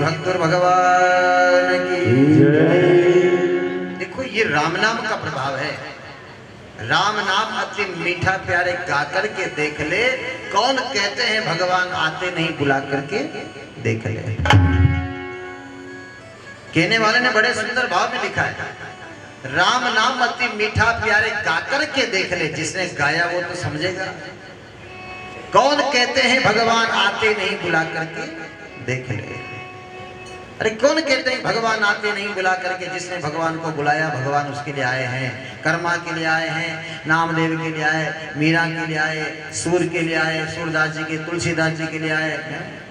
भक्तुर भगवान की जय। देखो ये राम नाम का प्रभाव है। राम नाम अति मीठा प्यारे गा करके देख ले, कौन कहते हैं भगवान आते नहीं बुला करके देख ले। कहने वाले ने बड़े सुंदर भाव में लिखा है, राम नाम अति मीठा प्यारे गा करके देख ले, जिसने गाया वो तो समझेगा। कौन कहते हैं भगवान आते नहीं बुला करके देख ले। अरे कौन कहते हैं भगवान आते नहीं बुला करके, जिसने भगवान को बुलाया भगवान उसके लिए आए हैं। कर्मा के लिए आए हैं, नामदेव के लिए आए, मीरा के लिए आए, सूर के लिए आए, सूरदास जी के, तुलसीदास जी के लिए आए,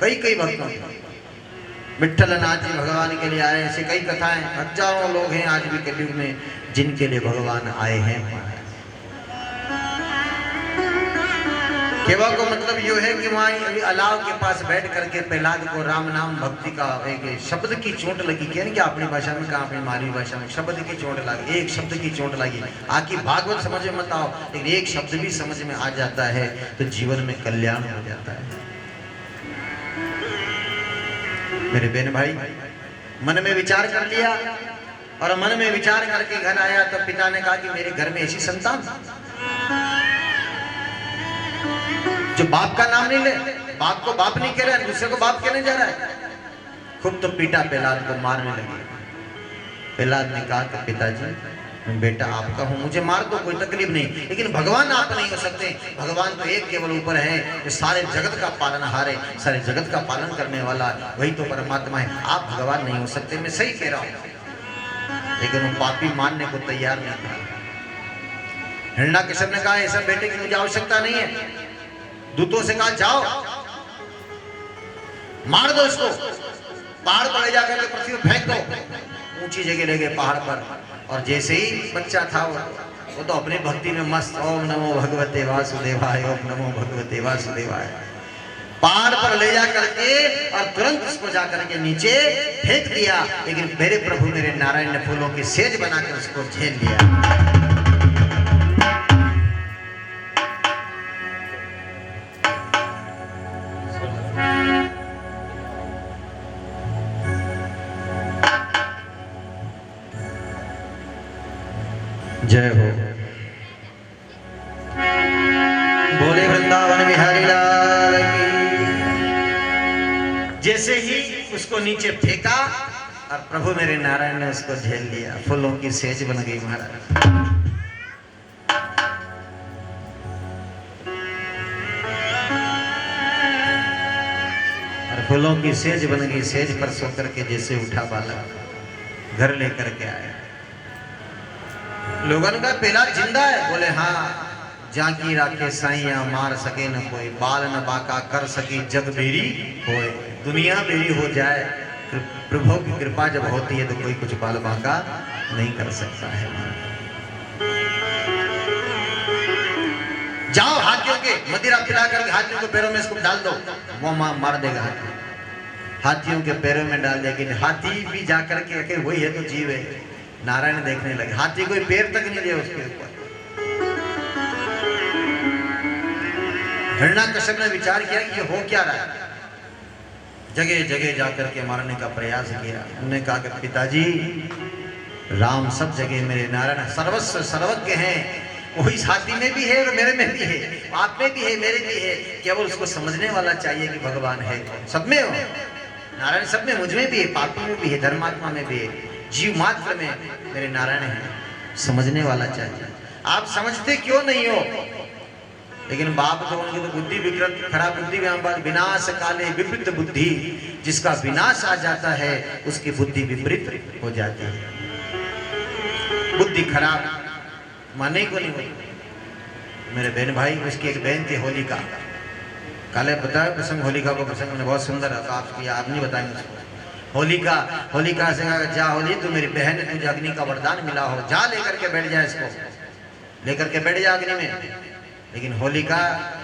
कई भक्तों विठल नाथ जी भगवान के लिए आए। ऐसे कई कथाएं, हजारों लोग हैं आज भी कलयुग में जिनके लिए भगवान आए हैं। केवा को मतलब यो है कि वहाँ अलाव के पास बैठ करके प्रहलाद को राम नाम भक्ति का एक शब्द की चोट लगी। क्या अपनी भाषा में कहा, अपनी मालवी भाषा में शब्द की चोट लगी, एक शब्द की चोट लगी। आखिर भागवत समझ में मत आओ, लेकिन एक शब्द भी समझ में आ जाता है तो जीवन में कल्याण हो जाता है। मेरे बहन भाई, मन में विचार कर लिया और मन में विचार करके घर आया तो पिता ने कहा कि मेरे घर में ऐसी संतान जो बाप का नाम नहीं ले, बाप को बाप नहीं कह रहा है, दूसरे को बाप कहने जा रहा है। खूब तो पीटा, प्रहलाद को मारने लगे। प्रहलाद ने कहा कि पिताजी बेटा आपका हूं, मुझे मार दो, कोई तकलीफ नहीं, लेकिन भगवान आप नहीं हो सकते। भगवान तो एक केवल ऊपर है, जो सारे जगत का पालनहार है, सारे जगत का पालन करने वाला, वही तो परमात्मा है। आप भगवान नहीं हो सकते, मैं सही कह रहा हूं। लेकिन वो पापी मानने को तैयार नहीं था। हिरण्याकश्यप ने कहा ऐसा बेटे की मुझे आवश्यकता नहीं है। दूतों से कहा जाओ मार दो इसको, पहाड़ पर ले जाकर के पृथ्वी में फेंक दो। ऊंची जगह ले गए पहाड़ पर, और जैसे ही बच्चा था वो तो अपनी भक्ति में मस्त, ओम नमो भगवते वासुदेवाय, ओम नमो भगवते वासुदेवाय। पहाड़ पर ले जा करके और तुरंत उसको जा करके नीचे फेंक दिया। लेकिन मेरे प्रभु मेरे नारायण ने फूलों की सेज बनाकर उसको झेल लिया। जय हो बोले वृंदावन बिहारी लाल की। जैसे ही उसको नीचे फेंका और प्रभु मेरे नारायण ने उसको झेल लिया, फूलों की सेज बन गई महाराज। और फूलों की सेज बन गई, सेज पर सो करके जैसे उठा बालक घर लेकर के आया। लोगों का पहला जिंदा है, बोले हाँ। जाकी राखे साइया मार सके न कोई, बाल न बाका कर सकी जग बेरी होए। दुनिया बेरी हो जाए, प्रभु की कृपा जब होती है तो कोई कुछ बाल बाका नहीं कर सकता है। जाओ हाथियों के मदिरा पिला करके हाथियों के पैरों में इसको डाल दो, वो मार देगा। हाथियों के पैरों में डाल देगी। हाथी भी जाकर के वही है तो जीव है। नारायण देखने लगे, हाथी कोई पैर तक नहीं दिया उसके ऊपर। हिरण्याकश्यप ने विचार किया कि ये हो क्या रहा है। जगह जगह जाकर के मारने का प्रयास किया। उन्होंने कहा कि पिताजी राम सब जगह मेरे नारायण सर्वस्व सर्वज्ञ हैं। वही हाथी में भी है और मेरे में भी है, आप में भी है, मेरे भी है। केवल उसको समझने वाला चाहिए कि भगवान है। सब में हो नारायण, सब में, मुझ में भी है, पापी में भी है, धर्मात्मा में भी है, जीव मात्र में मेरे नारायण हैं। समझने वाला चाहिए। आप समझते क्यों नहीं हो? लेकिन बाप तो उनकी तो बुद्धि विकृत, खराब बुद्धि में विनाश काले विपरीत बुद्धि। जिसका विनाश आ जाता है उसकी बुद्धि विपरीत हो जाती है। बुद्धि खराब माने को नहीं होती। मेरे बहन भाई, उसकी एक बहन थी होलिका। काले बताया प्रसंग, होलिका को प्रसंग मैंने बहुत सुंदर है, आप नहीं बताएंगे उसको। होलिका से कहा जा होली तू मेरी बहन है, तुझे अग्नि का वरदान मिला हो, जा लेकर के बैठ जा, इसको लेकर के बैठ जा अग्नि में। लेकिन होलिका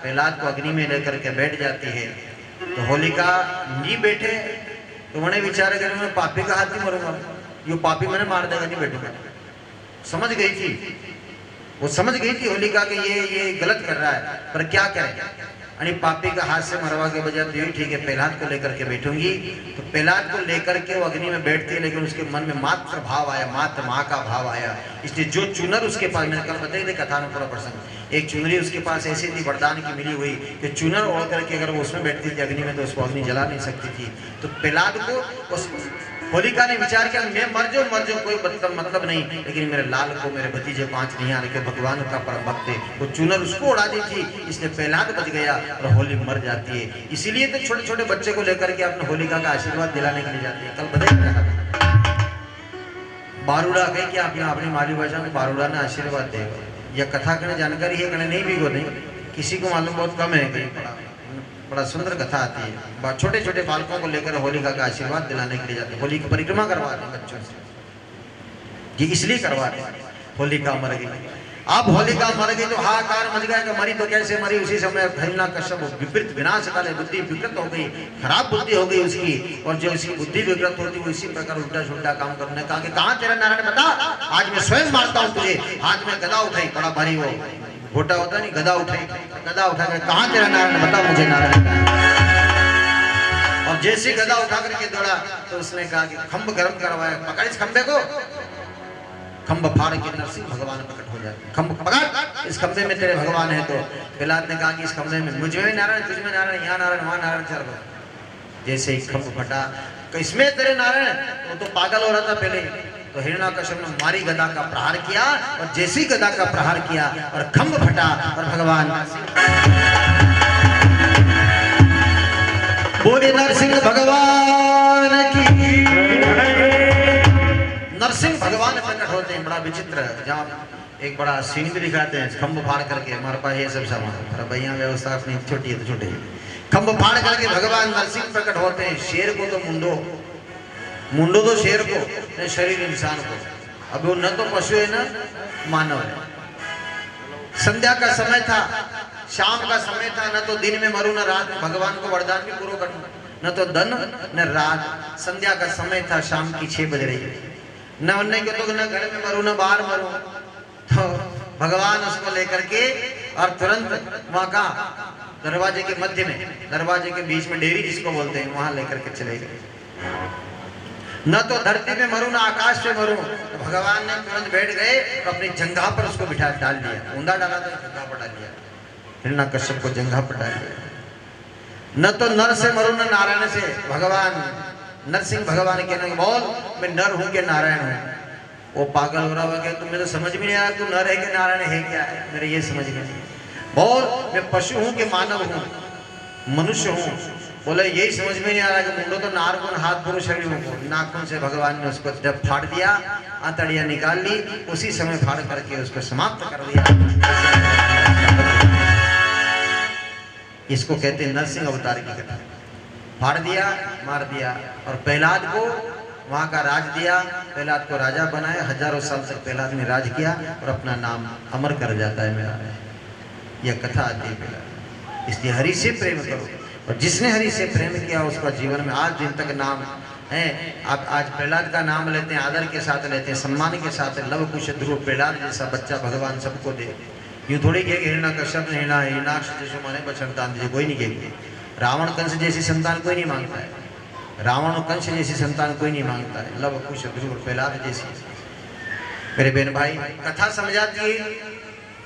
प्रहलाद को अग्नि में लेकर के बैठ जाती है। तो होलिका नहीं बैठे तो मैंने विचार कर मैं पापी का हाथ ही मरूंगा, यो पापी मैंने मार देगा, नहीं बैठूंगा। समझ गई थी, वो समझ गई थी होलिका कि ये गलत कर रहा है, पर क्या करें। यानी पापी का हाथ से मरवा के बजाय तो यही ठीक है, प्रहलाद को लेकर के बैठूंगी। तो प्रहलाद को लेकर के वो अग्नि में बैठती है, लेकिन उसके मन में मात्र भाव आया, मात्र माँ का भाव आया। इसलिए जो चुनर उसके पास, मैंने कल बताई थी कथा में पूरा प्रसंग, एक चुनरी उसके पास ऐसी थी वरदान की मिली हुई कि चुनर ओढ़ करके अगर वो उसमें बैठती थी अग्नि में तो उसको अग्नि जला नहीं सकती थी। तो प्रहलाद को उस होलिका ने विचार किया मैं मर जाऊं कोई मतलब नहीं, लेकिन मेरे लाल को, मेरे भतीजे को आंच नहीं आने के, भगवान का परम भक्त है, वो चुनर उसको उड़ा दी थी, इसलिए प्रहलाद बच गया और होली मर जाती है। इसीलिए तो छोटे छोटे बच्चे को लेकर के अपने होलिका का आशीर्वाद दिलाने के लिए जाते हैं। कल बताइए बारूड़ा कहे कि आप यहाँ अपनी माली भाषा में बारूड़ा ने आशीर्वाद दे, यह कथा करने जानकारी है कहने नहीं भी को नहीं, किसी को मालूम बहुत कम है। कहीं बड़ा सुंदर कथा आती है, छोटे छोटे बालकों को लेकर होलिका का आशीर्वाद दिलाने के लिए जाते हैं, होली की परिक्रमा करवाते हैं बच्चों से, ये इसलिए करवाते हैं। होलिका मर गई, अब होलिका मर गई तो हाहाकार मच गया कि मरी तो कैसे मरी। उसी समय हिरण्यकश्यप विपरीत विनाश काले बुद्धि विकृत हो गई, खराब बुद्धि हो गई उसकी, और जो उसकी बुद्धि विकृत होती वो इसी प्रकार उल्टा सुल्टा काम करने कहा कि कहाँ तेरा नारायण बता, आज मैं स्वयं मारता हूँ तुझे। हाथ में गदा उठाई, बड़ा भारी वो घोटा होता नहीं, गदा उठाई, गदा उठा कर कहाँ तेरा नारायण बता मुझे नारायण का। और जैसे गदा उठा करके दौड़ा तो उसने कहा कि खंभ गर्म करवाया, पकड़ इस खंभे को, खंभ फाड़ के नरसिंह भगवान प्रकट हो जाते, खंभ पकड़ इस खंभे में तेरे भगवान है। तो प्रहलाद ने कहा कि इस खंभे में मुझ में नारायण, तुझ में नारायण, यहाँ नारायण वहाँ नारायण चल रहा। जैसे ही खंभ फटा इसमें तेरे नारायण, वो तो पागल हो रहा था पहले। तो हिरण्यकश्यप ने मारी गदा का प्रहार किया, और जैसी गदा का प्रहार किया और खंभ फटा और भगवान बोले नरसिंह भगवान की, नरसिंह भगवान प्रकट होते हैं। बड़ा विचित्र, जहाँ एक बड़ा सीन भी दिखाते हैं, खंभ फाड़ करके, हमारे पास ये सब सामान भैया व्यवस्था अपनी छोटी है तो छोटी, खंभ फाड़ करके भगवान नरसिंह प्रकट होते हैं। शेर को तो मुंडो तो शेर को, न शरीर इंसान को। अब वो न तो पशु है न मानव है। संध्या का समय था, शाम का समय था, न तो दिन में मरू न रात में, भगवान को वरदान भी पूरा करना, न तो दिन न रात। संध्या का समय था, शाम की 6 बज रही, न उन्ने के तो न घर में मरू न बाहर मरू। तो भगवान उसको लेकर के और तुरंत वहां का दरवाजे के मध्य में, दरवाजे के बीच में डेरी जिसको बोलते हैं, वहां लेकर के चले गए। न तो धरती में मरूं ना आकाश पे मरूं। तो भगवान ने तुरंत बैठ गए तो अपनी जंघा पर उसको बिठा डाल दिया, ऊंधा डाला तो जंघा पर डाल दिया, हिरण्यकश्यप को जंघा पर डाल दिया। न तो नर से मरूं न नारायण से। भगवान नरसिंह भगवान कहने बोल मैं नर हूं कि नारायण हूं। वो पागल हो रहा हुआ क्या, तुम्हें तो समझ में नहीं आया तू नर है कि नारायण है क्या है, मेरे ये समझ में नहीं। बोल मैं पशु हूं कि मानव हूं, मनुष्य हूं। बोले यही समझ में नहीं आ रहा कि मुंडो तो नारगुण हाथ पुरुष शरीर को, नाखून से भगवान ने उसको जब फाड़ दिया, आंतड़ियां निकाल ली, उसी समय फाड़ करके उसको समाप्त कर दिया। इसको कहते हैं नरसिंह अवतार की कथा। फाड़ दिया, मार दिया, और प्रहलाद को वहां का राज दिया, प्रहलाद को राजा बनाया। हजारों साल तक प्रहलाद ने राज किया और अपना नाम अमर कर जाता है मेरा। यह कथा आती है प्रहलाद। इसलिए हरि से प्रेम करो, और जिसने हरि से प्रेम किया उसका जीवन में आज दिन तक नाम है। आप आज प्रहलाद का नाम लेते हैं, आदर के साथ लेते हैं, सम्मान के साथ। लव कुश ध्रुव प्रहलाद जैसा बच्चा भगवान सबको दे। यूँ थोड़ी कहे हिरण्यकश्यप ने हिरण्याक्ष जैसे माने पर संतान दीजिए, कोई नहीं कहेगी। रावण कंस जैसी संतान कोई नहीं मांगता है, रावण और कंस जैसी संतान कोई नहीं मांगता है। लव कुश ध्रुव प्रहलाद जैसी। मेरे बहन भाई, कथा समझाती है,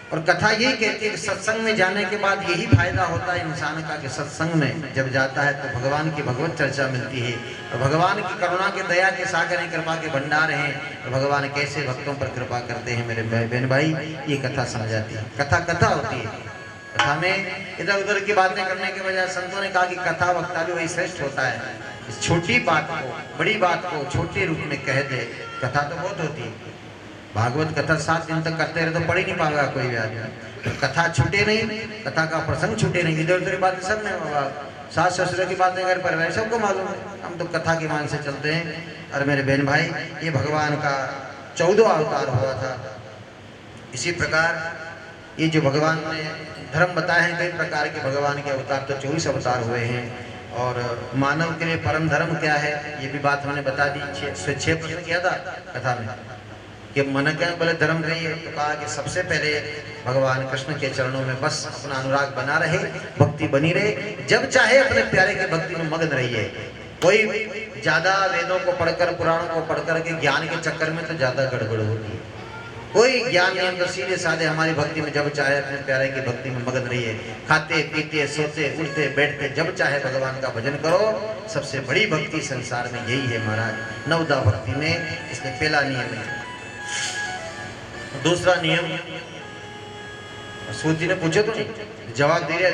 और कथा यही कहती है कि सत्संग में जाने के बाद यही फायदा होता है इंसान का कि सत्संग में जब जाता है तो भगवान की भगवत चर्चा मिलती है, और भगवान की करुणा के दया के सागर हैं, कृपा के भंडार हैं, और भगवान कैसे भक्तों पर कृपा करते हैं। मेरे बहन भाई, ये कथा समझाती है। कथा कथा होती है। कथा में इधर उधर की बातें करने के बजाय संतों ने कहा कि कथा वक्ता भी वही श्रेष्ठ होता है। इस छोटी बात को, बड़ी बात को छोटे रूप में कह दे। कथा तो बहुत होती है, भागवत कथा 7 दिन तक करते रहे तो पढ़ ही नहीं पाएगा कोई भी आदमी। तो कथा छूटे नहीं, कथा का प्रसंग छूटे नहीं। इधर उधर की बातें सब नहीं होगा, सास ससुर की बातें घर पर सबको मालूम है, हम तो कथा के मान से चलते हैं। और मेरे बहन भाई, ये भगवान का 14वां अवतार हुआ था। इसी प्रकार ये जो भगवान ने धर्म बताए हैं, कई प्रकार के भगवान के अवतार, तो 24 अवतार हुए हैं। और मानव के लिए परम धर्म क्या है, ये भी बात हमने बता दी। 6 प्रश्न किया था कथा में, कि मन क्या बोले धर्म कहिए, तो कहा कि सबसे पहले भगवान कृष्ण के चरणों में बस अपना अनुराग बना रहे, भक्ति बनी रहे, जब चाहे अपने प्यारे के भक्ति में मग्न रहिए। कोई ज्यादा वेदों को पढ़कर पुराणों को पढ़कर के ज्ञान के चक्कर में तो ज्यादा गड़बड़ होती है। कोई ज्ञान नहीं, हम तो सीधे साधे हमारी भक्ति में जब चाहे अपने प्यारे की भक्ति में मगन रहिए। खाते पीते सोते उठते बैठते जब चाहे भगवान का भजन करो। सबसे बड़ी भक्ति संसार में यही है महाराज, नवदा भक्ति में। इसलिए पहला नियम है। दूसरा नियम, सूत जी ने पूछे तो नहीं, जवाब दे रहे।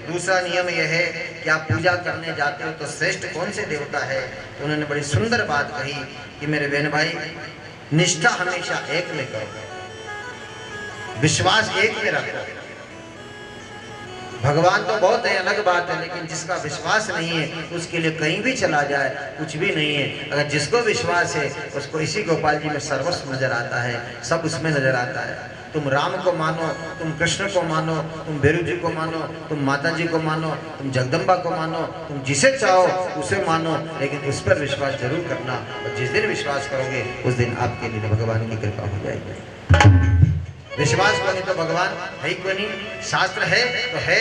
दूसरा नियम यह है कि आप पूजा करने जाते हो तो श्रेष्ठ कौन से देवता है। तो उन्होंने बड़ी सुंदर बात कही कि मेरे बहन भाई, निष्ठा हमेशा एक में करो, विश्वास एक में रखो। भगवान तो बहुत है, अलग बात है, लेकिन जिसका विश्वास नहीं है उसके लिए कहीं भी चला जाए कुछ भी नहीं है। अगर जिसको विश्वास है उसको इसी गोपाल जी में सर्वस्व नजर आता है, सब उसमें नजर आता है। तुम राम को मानो, तुम कृष्ण को मानो, तुम भैरव जी को मानो, तुम माता जी को मानो, तुम जगदम्बा को मानो, तुम जिसे चाहो उसे मानो, लेकिन उस पर विश्वास जरूर करना। और जिस दिन विश्वास करोगे उस दिन आपके लिए भगवान की कृपा हो जाएगी। विश्वास को नहीं तो भगवान है ही कोई नहीं। शास्त्र है तो है।